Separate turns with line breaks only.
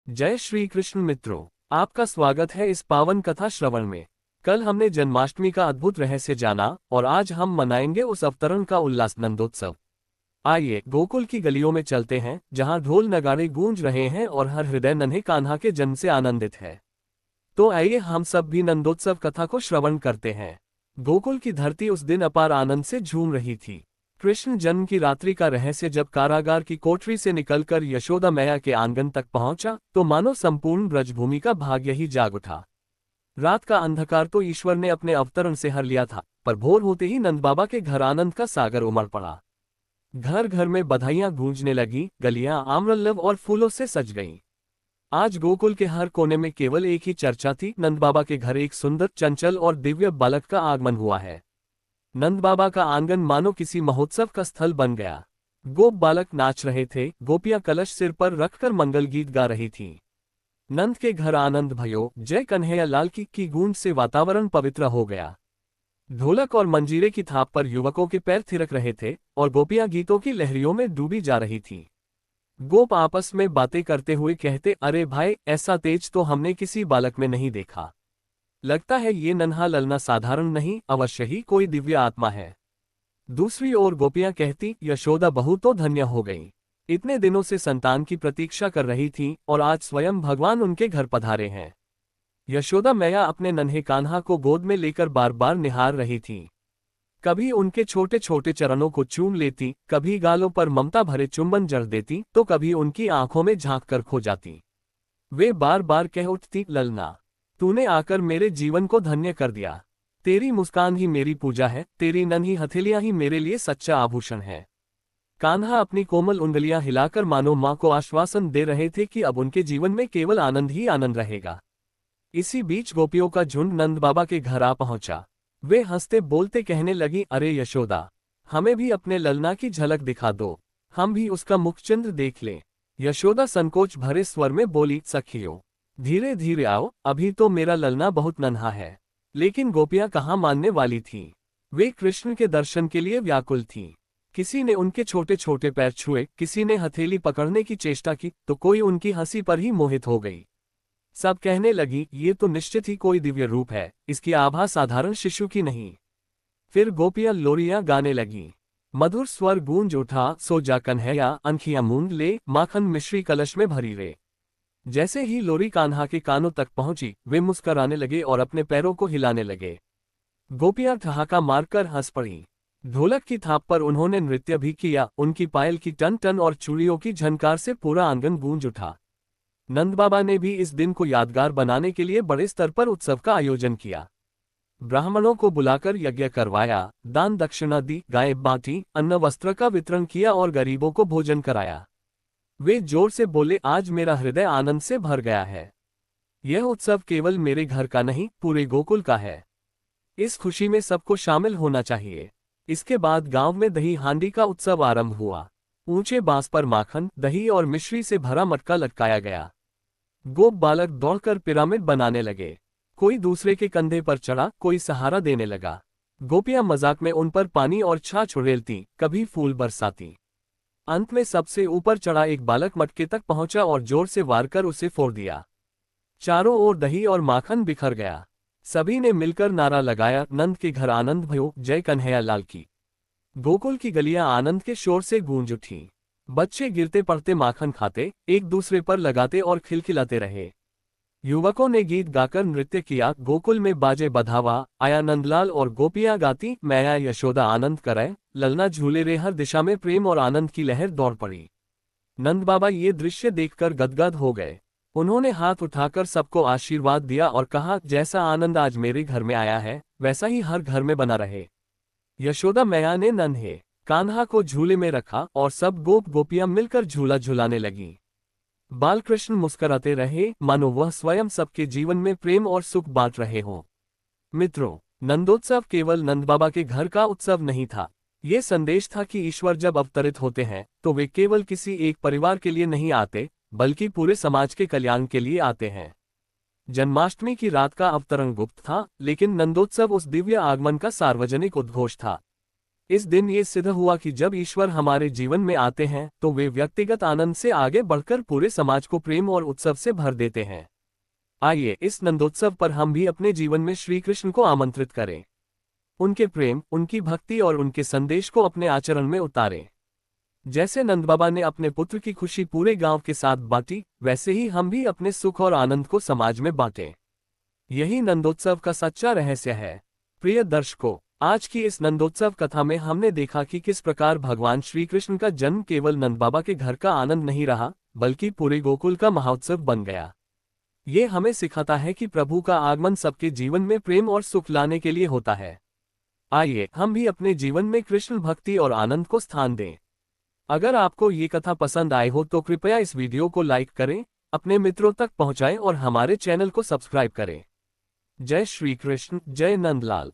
जय श्री कृष्ण मित्रों, आपका स्वागत है इस पावन कथा श्रवण में। कल हमने जन्माष्टमी का अद्भुत रहस्य जाना और आज हम मनाएंगे उस अवतरण का उल्लास नंदोत्सव। आइए गोकुल की गलियों में चलते हैं, जहां ढोल नगाड़े गूंज रहे हैं और हर हृदय नन्हे कान्हा के जन्म से आनंदित है। तो आइए हम सब भी नंदोत्सव कथा को श्रवण करते हैं। गोकुल की धरती उस दिन अपार आनंद से झूम रही थी। कृष्ण जन्म की रात्रि का रहस्य जब कारागार की कोठरी से निकलकर यशोदा मैया के आंगन तक पहुंचा, तो मानो संपूर्ण ब्रजभूमि का भाग्य ही जाग उठा। रात का अंधकार तो ईश्वर ने अपने अवतरण से हर लिया था, पर भोर होते ही नंद बाबा के घर आनंद का सागर उमड़ पड़ा। घर घर में बधाइयां गूंजने लगी, गलियां आम्रल्लव और फूलों से सज गईं। आज गोकुल के हर कोने में केवल एक ही चर्चा थी, नंद बाबा के घर एक सुंदर, चंचल और दिव्य बालक का आगमन हुआ है। नंद बाबा का आंगन मानो किसी महोत्सव का स्थल बन गया। गोप बालक नाच रहे थे, गोपियां कलश सिर पर रखकर मंगल गीत गा रही थीं। नंद के घर आनंद भयो जय कन्हैया लाल की गूंज से वातावरण पवित्र हो गया। ढोलक और मंजीरे की थाप पर युवकों के पैर थिरक रहे थे और गोपियां गीतों की लहरियों में डूबी जा रही थीं। गोप आपस में बातें करते हुए कहते, अरे भाई, ऐसा तेज तो हमने किसी बालक में नहीं देखा। लगता है ये नन्हा ललना साधारण नहीं, अवश्य ही कोई दिव्य आत्मा है। दूसरी ओर गोपियां कहती, यशोदा बहू तो धन्य हो गई। इतने दिनों से संतान की प्रतीक्षा कर रही थी और आज स्वयं भगवान उनके घर पधारे हैं। यशोदा मैया अपने नन्हे कान्हा को गोद में लेकर बार बार निहार रही थी। कभी उनके छोटे छोटे चरणों को चूम लेती, कभी गालों पर ममता भरे चुंबन जड़ देती, तो कभी उनकी आंखों में झांक कर खो जाती। वे बार बार कह उठती, ललना, तूने आकर मेरे जीवन को धन्य कर दिया। तेरी मुस्कान ही मेरी पूजा है, तेरी नन्ही हथेलियां ही मेरे लिए सच्चा आभूषण है। कान्हा अपनी कोमल उंगलियां हिलाकर मानो मां को आश्वासन दे रहे थे कि अब उनके जीवन में केवल आनंद ही आनंद रहेगा। इसी बीच गोपियों का झुंड नंद बाबा के घर आ पहुंचा। वे हंसते बोलते कहने लगी, अरे यशोदा, हमें भी अपने ललना की झलक दिखा दो, हम भी उसका मुखचंद्र देख लें। यशोदा संकोच भरे स्वर में बोली, सखियों, धीरे धीरे आओ, अभी तो मेरा ललना बहुत नन्हा है। लेकिन गोपियां कहाँ मानने वाली थीं। वे कृष्ण के दर्शन के लिए व्याकुल थीं। किसी ने उनके छोटे छोटे पैर छुए, किसी ने हथेली पकड़ने की चेष्टा की, तो कोई उनकी हंसी पर ही मोहित हो गई। सब कहने लगी, ये तो निश्चित ही कोई दिव्य रूप है, इसकी आभा साधारण शिशु की नहीं। फिर गोपियां लोरियां गाने लगीं। मधुर स्वर गूंज उठा, सो जा कन्हैया, अंखियां मूंद ले, माखन मिश्री कलश में भरी रे। जैसे ही लोरी कान्हा के कानों तक पहुंची, वे मुस्कराने लगे और अपने पैरों को हिलाने लगे। गोपियां ठहाका मारकर हंस पड़ी। ढोलक की थाप पर उन्होंने नृत्य भी किया, उनकी पायल की टन टन और चूड़ियों की झनकार से पूरा आंगन गूंज उठा। नंद बाबा ने भी इस दिन को यादगार बनाने के लिए बड़े स्तर पर उत्सव का आयोजन किया। ब्राह्मणों को बुलाकर यज्ञ करवाया, दान दक्षिणा दी, गायें बांटी, अन्न वस्त्र का वितरण किया और गरीबों को भोजन कराया। वे जोर से बोले, आज मेरा हृदय आनंद से भर गया है। यह उत्सव केवल मेरे घर का नहीं, पूरे गोकुल का है। इस खुशी में सबको शामिल होना चाहिए। इसके बाद गांव में दही हांडी का उत्सव आरंभ हुआ। ऊंचे बांस पर माखन, दही और मिश्री से भरा मटका लटकाया गया। गोप बालक दौड़कर पिरामिड बनाने लगे। कोई दूसरे के कंधे पर चढ़ा, कोई सहारा देने लगा। गोपियां मजाक में उन पर पानी और छाछ उड़ेलती, कभी फूल बरसाती। अंत में सबसे ऊपर चढ़ा एक बालक मटके तक पहुंचा और जोर से वार कर उसे फोड़ दिया। चारों ओर दही और माखन बिखर गया। सभी ने मिलकर नारा लगाया, नंद के घर आनंद भयो जय कन्हैया लाल की। गोकुल की गलियां आनंद के शोर से गूंज उठी। बच्चे गिरते पड़ते माखन खाते, एक दूसरे पर लगाते और खिलखिलाते रहे। युवकों ने गीत गाकर नृत्य किया, गोकुल में बाजे बधावा, आया नंदलाल और गोपियां गाती, मैया यशोदा आनंद करे, ललना झूले रे। हर दिशा में प्रेम और आनंद की लहर दौड़ पड़ी। नंद बाबा ये दृश्य देखकर गदगद हो गए। उन्होंने हाथ उठाकर सबको आशीर्वाद दिया और कहा, जैसा आनंद आज मेरे घर में आया है, वैसा ही हर घर में बना रहे। यशोदा मैया ने नन्हे कान्हा को झूले में रखा और सब गोप गोपियां मिलकर झूला झुलाने लगीं। बालकृष्ण मुस्कराते रहे, मानो वह स्वयं सबके जीवन में प्रेम और सुख बांट रहे हों। मित्रों, नंदोत्सव केवल नंद बाबा के घर का उत्सव नहीं था। ये संदेश था कि ईश्वर जब अवतरित होते हैं, तो वे केवल किसी एक परिवार के लिए नहीं आते, बल्कि पूरे समाज के कल्याण के लिए आते हैं। जन्माष्टमी की रात का अवतरण गुप्त था, लेकिन नंदोत्सव उस दिव्य आगमन का सार्वजनिक उद्घोष था। इस दिन ये सिद्ध हुआ कि जब ईश्वर हमारे जीवन में आते हैं तो वे व्यक्तिगत आनंद से आगे बढ़कर पूरे समाज को प्रेम और उत्सव से भर देते हैं। आइए इस नंदोत्सव पर हम भी अपने जीवन में श्री कृष्ण को आमंत्रित करें। उनके प्रेम, उनकी भक्ति और उनके संदेश को अपने आचरण में उतारें। जैसे नंद बाबा ने अपने पुत्र की खुशी पूरे गांव के साथ बांटी, वैसे ही हम भी अपने सुख और आनंद को समाज में बांटें। यही नंदोत्सव का सच्चा रहस्य है। प्रिय दर्शकों, आज की इस नंदोत्सव कथा में हमने देखा कि किस प्रकार भगवान श्री कृष्ण का जन्म केवल नंद बाबा के घर का आनंद नहीं रहा, बल्कि पूरे गोकुल का महोत्सव बन गया। ये हमें सिखाता है कि प्रभु का आगमन सबके जीवन में प्रेम और सुख लाने के लिए होता है। आइए हम भी अपने जीवन में कृष्ण भक्ति और आनंद को स्थान दें। अगर आपको ये कथा पसंद आई हो तो कृपया इस वीडियो को लाइक करें, अपने मित्रों तक पहुंचाएं और हमारे चैनल को सब्सक्राइब करें। जय श्री कृष्ण, जय नंदलाल।